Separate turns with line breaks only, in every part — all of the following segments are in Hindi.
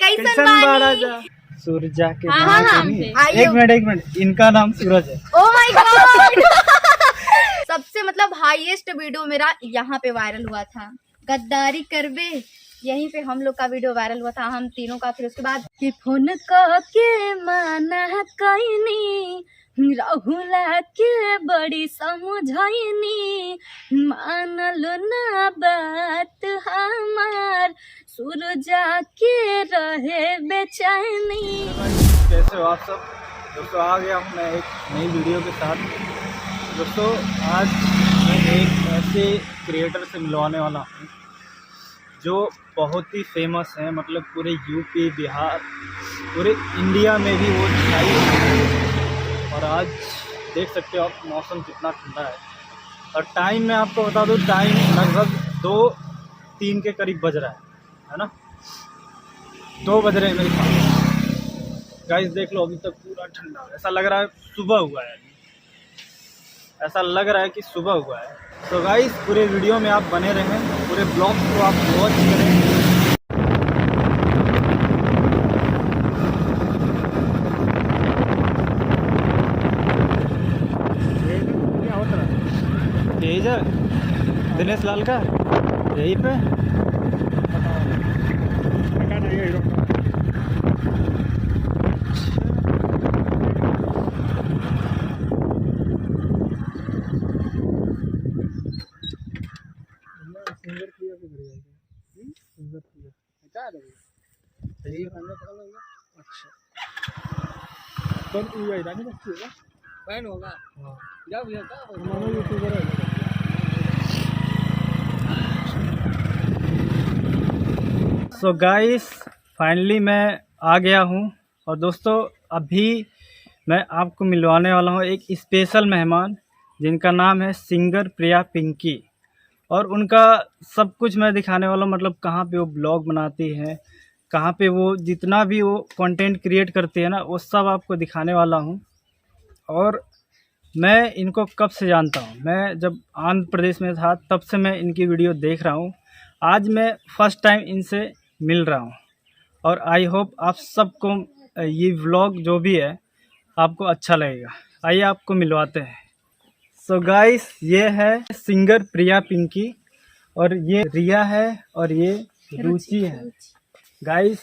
कैसन बाड़ा सूरज के
एक मिनट इनका नाम सूरज है।
ओह माय गॉड सबसे मतलब हाईएस्ट वीडियो मेरा यहाँ पे वायरल हुआ था, गद्दारी करबे, यहीं पे हम लोग का वीडियो वायरल हुआ था, हम तीनों का। फिर उसके बाद कि फोन के माना कईनी राहुला के बड़ी समझाइनी, मानल ना बात हमार सूरजा के रहे बेचैनी।
कैसे हो आप सब दोस्तों? आ गया हूँ मैं एक नई वीडियो के साथ। दोस्तों आज मैं एक ऐसे क्रिएटर से मिलवाने वाला हूँ जो बहुत ही फेमस है, मतलब पूरे यूपी बिहार पूरे इंडिया में भी वो छाई है। और आज देख सकते हो आप मौसम कितना ठंडा है, और टाइम मैं आपको बता दूँ, टाइम लगभग 2-3 के करीब बज रहा है ना, 2 बज रहे हैं मेरे ख्याल। गाइस देख लो अभी तक पूरा ठंडा है, ऐसा लग रहा है सुबह हुआ है, ऐसा लग रहा है कि सुबह हुआ है। तो गाइस पूरे वीडियो में आप बने रहें, पूरे ब्लॉग को आप वॉच करें। क्या होता है यही जा दिनेश लाल का यही पे सो गाइस फाइनली मैं आ गया हूँ। और दोस्तों अभी मैं आपको मिलवाने वाला हूँ एक स्पेशल मेहमान जिनका नाम है सिंगर प्रिया पिंकी। और उनका सब कुछ मैं दिखाने वाला हूँ, मतलब कहाँ पे वो ब्लॉग बनाती हैं, कहाँ पे वो जितना भी वो कंटेंट क्रिएट करती है ना, वो सब आपको दिखाने वाला हूँ। और मैं इनको कब से जानता हूँ, मैं जब आंध्र प्रदेश में था तब से मैं इनकी वीडियो देख रहा हूँ। आज मैं फर्स्ट टाइम इनसे मिल रहा हूँ, और आई होप आप सबको ये व्लॉग जो भी है आपको अच्छा लगेगा। आइए आपको मिलवाते हैं। सो गाइस ये है सिंगर प्रिया पिंकी, और ये रिया है, और ये रुचि है। गाइस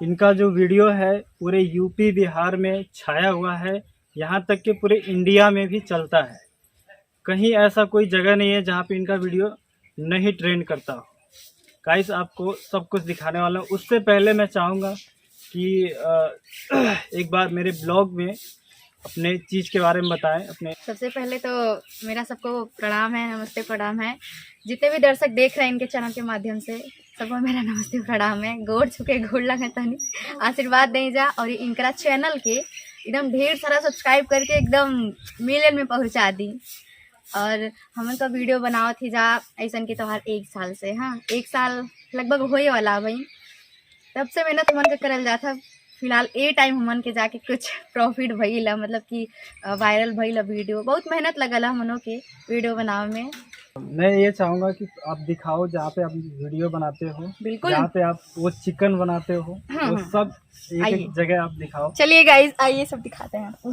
इनका जो वीडियो है पूरे यूपी बिहार में छाया हुआ है, यहाँ तक कि पूरे इंडिया में भी चलता है। कहीं ऐसा कोई जगह नहीं है जहाँ पे इनका वीडियो नहीं ट्रेंड करता हो। गाइस आपको सब कुछ दिखाने वाला हूँ। उससे पहले मैं चाहूँगा कि एक बार मेरे ब्लॉग में अपने चीज़ के बारे में बताएं अपने।
सबसे पहले तो मेरा सबको प्रणाम है, नमस्ते प्रणाम है। जितने भी दर्शक देख रहे हैं इनके चैनल के माध्यम से सबको मेरा नमस्ते प्रणाम है। गोड़ छुके गोड़ लगे तनी आशीर्वाद दें जा, और इनका चैनल के एकदम ढेर सारा सब्सक्राइब करके एकदम मिलियन में पहुंचा दी। और हम का वीडियो बनाओ थी जा ऐसा की तोहार 1 साल से, हाँ 1 साल लगभग होए वाला भाई, तब से मेहनत हमन के करल जाता। फिलहाल ए टाइम हमन के जाके कुछ प्रॉफिट भइल, मतलब कि वायरल भइल वीडियो। बहुत मेहनत लगल हमनों के वीडियो बनावे में।
मैं ये चाहूँगा कि आप दिखाओ जहाँ पे आप वीडियो बनाते हो,
बिल्कुल
जहाँ पे आप वो चिकन बनाते हो, वो सब एक जगह आप दिखाओ।
चलिए गाइस आइए सब दिखाते हैं आपको।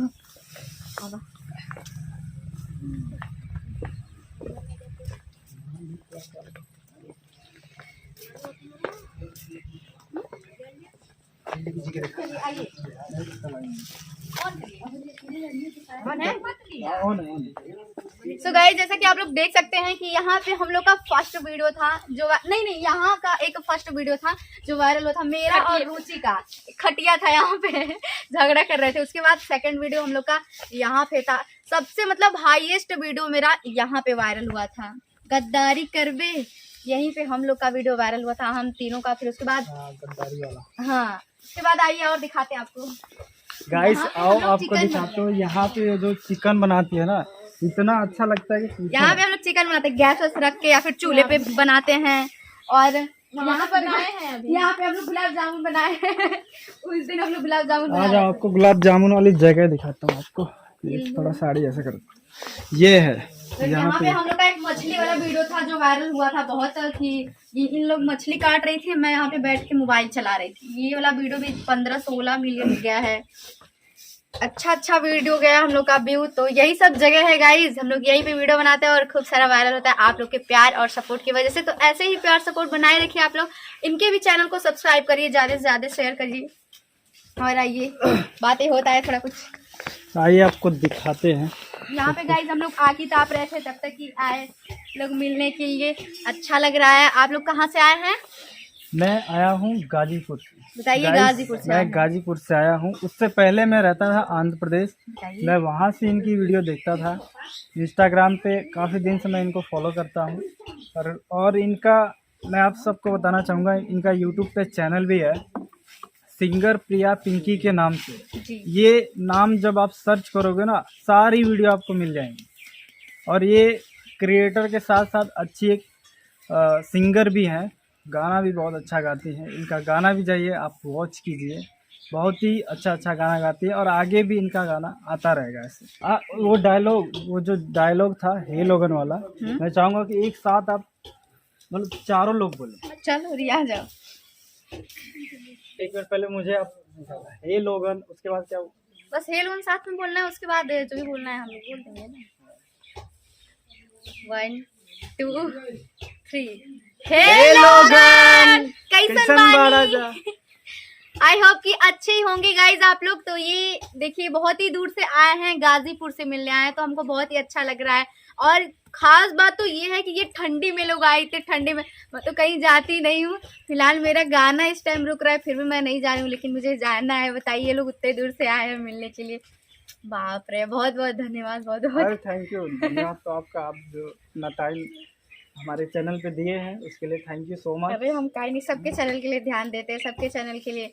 सो गाइस जैसा कि आप लोग देख सकते हैं कि यहाँ पे हम लोग का फर्स्ट वीडियो था जो नहीं यहाँ का एक फर्स्ट वीडियो था जो वायरल हुआ था, मेरा और रुचि का खटिया था, यहाँ पे झगड़ा कर रहे थे। उसके बाद सेकंड वीडियो हम लोग का यहाँ पे था। सबसे मतलब हाईएस्ट वीडियो मेरा यहाँ पे वायरल हुआ था, गद्दारी करबे, यहीं पे हम लोग का वीडियो वायरल हुआ था, हम तीनों का। फिर उसके बाद
गद्दारी वाला,
हाँ उसके बाद आइए और दिखाते हैं आपको।
गाइस आओ आपको दिखाते हो। यहाँ पे जो चिकन बनाती है ना, इतना अच्छा लगता है कि
यहाँ पे हम लोग चिकन बनाते हैं गैस वैस रख के या फिर चूल्हे पे बनाते हैं। और यहाँ बनाए हैं अभी, यहाँ पे हम लोग गुलाब जामुन बनाए हैं उस दिन हम लोग गुलाब जामुन
आज आपको गुलाब जामुन वाली जगह दिखाता हूँ आपको। थोड़ा साड़ी ऐसे कर, ये है
यहाँ पे हम लोग का एक मछली मछली वाला वीडियो था जो वायरल हुआ था बहुत, कि इन लोग मछली काट रही थी, मैं यहाँ पे बैठ के मोबाइल चला रही थी। ये वाला वीडियो भी 15-16 मिलियन गया है। अच्छा वीडियो गया हम लोग का व्यू। तो यही सब जगह है गाइज, हम लोग यही पे वीडियो बनाते हैं और खूब सारा वायरल होता है आप लोग के प्यार और सपोर्ट की वजह से। तो ऐसे ही प्यार सपोर्ट बनाए रखिए आप लोग। इनके भी चैनल को सब्सक्राइब करिए, ज्यादा से ज्यादा शेयर करिए। और आइए बातें होता है थोड़ा कुछ,
आइए आपको दिखाते हैं।
यहाँ पे गाइज हम लोग आग ही ताप रहे थे, तब तक कि आए लोग मिलने के लिए। अच्छा लग रहा है। आप लोग कहाँ से आए हैं?
मैं आया हूँ गाजीपुर से।
बताइए। गाजीपुर से?
मैं गाजीपुर से आया हूँ। उससे पहले मैं रहता था आंध्र प्रदेश। मैं वहाँ से इनकी वीडियो देखता था। इंस्टाग्राम पे काफ़ी दिन से मैं इनको फॉलो करता हूँ। और इनका मैं आप सबको बताना चाहूँगा, इनका यूट्यूब पे चैनल भी है, सिंगर प्रिया पिंकी के नाम से। ये नाम जब आप सर्च करोगे ना, सारी वीडियो आपको मिल जाएंगी। और ये क्रिएटर के साथ साथ अच्छी एक सिंगर भी हैं, गाना भी बहुत अच्छा गाती हैं। इनका गाना भी जाइए आप वॉच कीजिए, बहुत ही अच्छा गाना गाती है और आगे भी इनका गाना आता रहेगा ऐसे। वो जो डायलॉग था हे लोगन वाला, मैं चाहूँगा कि एक साथ आप मतलब चारों लोग बोले।
चलो रिया जाओ।
एक बार पहले मुझे आप हे लोगन, उसके बाद क्या?
बस हे लोगन साथ में बोलना है, उसके बाद जो भी बोलना है हम लोग बोल देंगे ना। 1 2 3 हे लोगन कैसन बानी। आई होप कि अच्छे ही होंगे गाइज आप लोग। तो ये देखिए बहुत ही दूर से आए हैं, गाजीपुर से मिलने आए हैं, तो हमको बहुत ही अच्छा लग रहा है। और खास बात तो ये है कि ये ठंडी में लोग आए थे। ठंडी में मैं तो कहीं जाती नहीं हूँ। फिलहाल मेरा गाना इस टाइम रुक रहा है, फिर भी मैं नहीं जा रही हूँ, लेकिन मुझे जाना है। बताइए लोग उतने दूर से आए हैं मिलने के लिए। बाप रे, बहुत बहुत धन्यवाद। बहुत
थैंक यू। धन्यवाद तो आपका, आप जो इतना टाइम हमारे चैनल पे दिए हैं उसके लिए थैंक यू सो मच।
अरे हम कहीं नहीं, सबके चैनल के लिए ध्यान देते हैं, सबके चैनल के लिए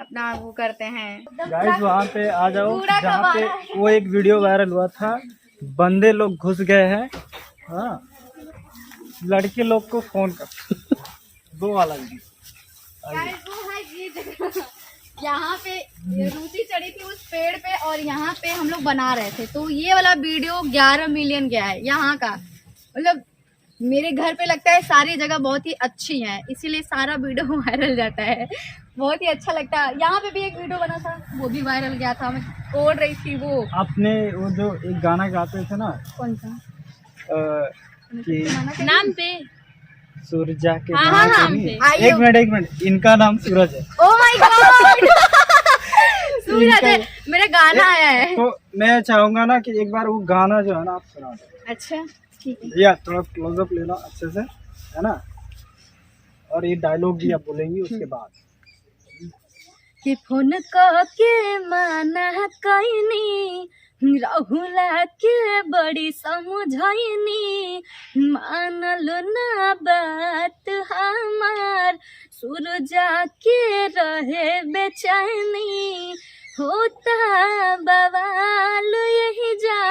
अपना वो करते हैं।
गाइस वहाँ पे आ जाओ जहाँ पे वो एक वीडियो वायरल हुआ था, बंदे लोग घुस गए हैं। हाँ, लड़के लोग को फोन कर दो वाला
यहाँ पे रूसी चढ़ी थी उस पेड़ पे और यहाँ पे हम लोग बना रहे थे। तो ये वाला वीडियो 11 मिलियन गया है यहाँ का। मतलब मेरे घर पे लगता है सारी जगह बहुत ही अच्छी है, इसीलिए सारा वीडियो वायरल जाता है। बहुत ही अच्छा लगता है। यहाँ पे भी एक वीडियो बना था, वो भी वायरल गया था। मैं ओढ़ रही थी वो।
आपने वो जो एक गाना गाते थे ना,
कौन सा
कि
नाम पे
सूरजा के
एक
मिनट, इनका नाम सूरज है।
ओह माय गॉड सूरज है, मेरा गाना आया है।
तो मैं चाहूंगा ना कि एक बार वो गाना जो है ना आप सुना दो।
अच्छा ठीक है।
या थोड़ा क्लोजअप लेना अच्छे से, है ना। और ये डायलॉग भी आप बोलेंगी उसके बाद।
कि फोन के माना कईनी राहुला के बड़ी समझाइनी, मानल ना बात हमार, सूरजा के रहे बेचैनी, होता बवाल यही जा,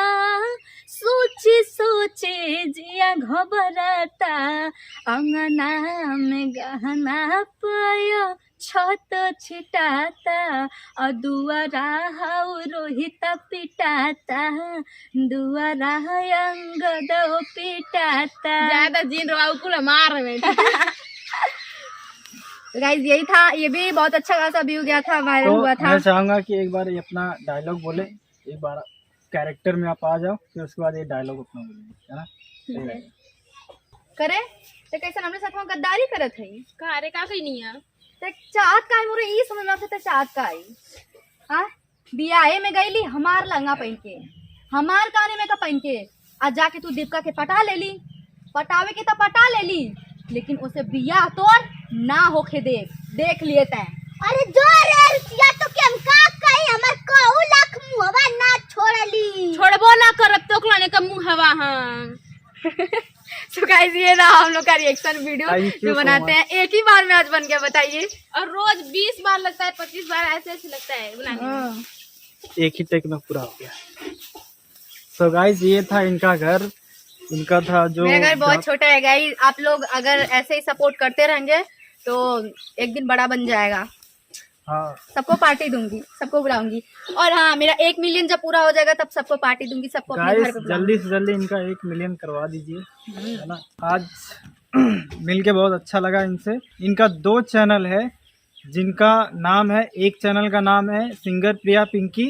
सोची सोची जिया घबराता, अंगना में गहना पाया छत छिटाता, और दुआरा हाउ रोहिता पिटाता, दुआरा अंगद पिटाता। ज्यादा जिन रहा कुल मार में। गाइस यही था, ये भी बहुत अच्छा खासा व्यू गया था, वायरल हुआ था।
मैं चाहूंगा कि एक बार ये अपना डायलॉग बोले, एक बार कैरेक्टर में आप आ जाओ, फिर उसके बाद ये डायलॉग अपना बोलेंगे, है ना।
करे तो कैसे हमने साथ में गद्दारी करत है
का अरे का कही नहीं है
ते चाहत का मोरे ई समझ में ते चाहत का आई। हां बियाहे में गईली हमार लंगा पहन के, हमार काने में का पहन के, आज जाके तू दीपिका के पटा ले ली, पटावे के तो पटा ले ली, लेकिन उसे बियाह तोड़ ना होके देख लिए तै।
अरे जो रे रुचिया तो के हम का कही, हमर कहू लाख मुहवा ना छोड़ली,
छोड़बो ना करब तो लाने का मुंह हवा। हां
तो गाइस ये ना हम लोग का रिएक्शन वीडियो जो बनाते हैं, एक ही बार में आज बन गया बताइए।
और रोज 20 बार लगता है, 25 बार ऐसे लगता है बनाने में।
एक ही टेक में पूरा हो गया। तो गाइस ये था इनका घर, इनका था जो
मेरा घर बहुत छोटा है गाइस। आप लोग अगर ऐसे ही सपोर्ट करते रहेंगे तो एक दिन बड़ा बन जाएगा।
हाँ
सबको पार्टी दूंगी, सबको बुलाऊंगी। और हाँ, मेरा 1 मिलियन जब पूरा हो जाएगा तब सबको पार्टी दूंगी, सबको अपने घर
गाइस
पे बुलाऊंगी।
जल्दी से जल्दी इनका 1 मिलियन करवा दीजिए, है ना। आज मिलके बहुत अच्छा लगा इनसे। इनका 2 चैनल है जिनका नाम है, एक चैनल का नाम है सिंगर प्रिया पिंकी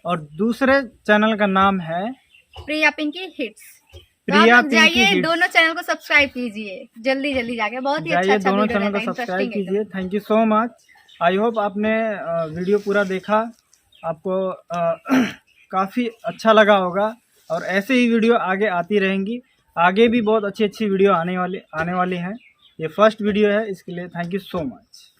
और दूसरे चैनल का नाम है
प्रिया पिंकी हिट्स।
प्रिया
आप लोग
पिंकी
जाइए,
हिट्स।
दोनों चैनल को सब्सक्राइब कीजिए जल्दी जल्दी जाके, बहुत ही अच्छा
जाइए
अच्छा
दोनों
वीडियो
चैनल
रहता
को
है,
सब्सक्राइब
इंटरेस्टिंग
कीजिए। Thank you so much. I hope आपने वीडियो पूरा देखा, आपको काफ़ी अच्छा लगा होगा और ऐसे ही वीडियो आगे आती रहेंगी। आगे भी बहुत अच्छी अच्छी वीडियो आने वाली हैं। ये फर्स्ट वीडियो है, इसके लिए थैंक यू सो मच।